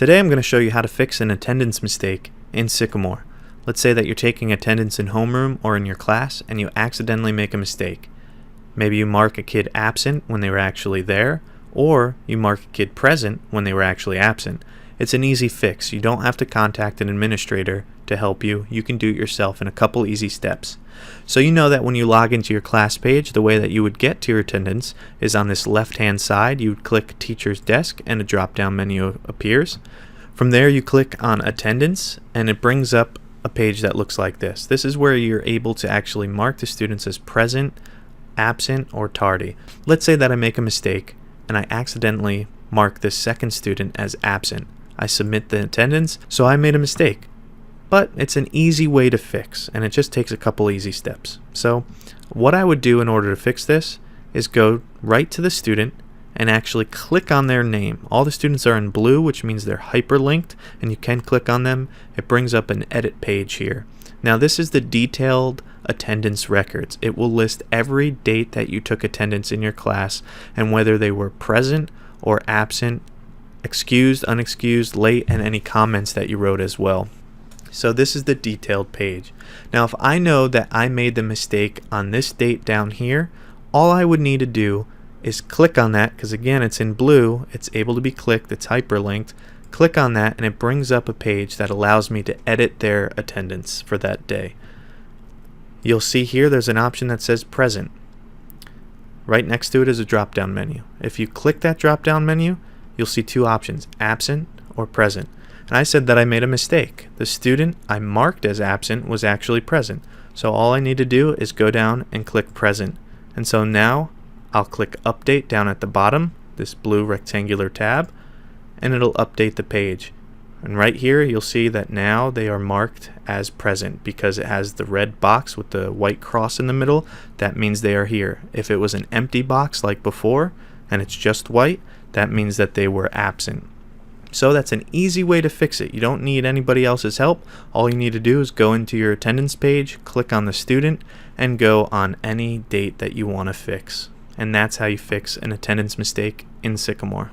Today I'm going to show you how to fix an attendance mistake in Sycamore. Let's say that you're taking attendance in homeroom or in your class and you accidentally make a mistake. Maybe you mark a kid absent when they were actually there, or you mark a kid present when they were actually absent. It's an easy fix. You don't have to contact an administrator to help you. You can do it yourself in a couple easy steps. So you know that when you log into your class page, the way that you would get to your attendance is on this left-hand side. You would click Teacher's Desk and a drop-down menu appears. From there you click on Attendance and it brings up a page that looks like this. This is where you're able to actually mark the students as present, absent, or tardy. Let's say that I make a mistake and I accidentally mark this second student as absent. I submit the attendance, so I made a mistake. But it's an easy way to fix, and it just takes a couple easy steps. So what I would do in order to fix this is go right to the student and actually click on their name. All the students are in blue, which means they're hyperlinked, and you can click on them. It brings up an edit page here. Now this is the detailed attendance records. It will list every date that you took attendance in your class and whether they were present or absent, excused, unexcused, late, and any comments that you wrote as well. So this is the detailed page. Now if I know that I made the mistake on this date down here, all I would need to do is click on that, because again it's in blue, it's able to be clicked, it's hyperlinked. Click on that and it brings up a page that allows me to edit their attendance for that day. You'll see here there's an option that says present. Right next to it is a drop down menu. If you click that drop down menu, you'll see two options, absent or present. And I said that I made a mistake. The student I marked as absent was actually present. So all I need to do is go down and click present. And so now I'll click update down at the bottom, this blue rectangular tab, and it'll update the page. And right here you'll see that now they are marked as present because it has the red box with the white cross in the middle. That means they are here. If it was an empty box like before and it's just white, that means that they were absent. So that's an easy way to fix it. You don't need anybody else's help. All you need to do is go into your attendance page, click on the student, and go on any date that you want to fix. And that's how you fix an attendance mistake in Sycamore.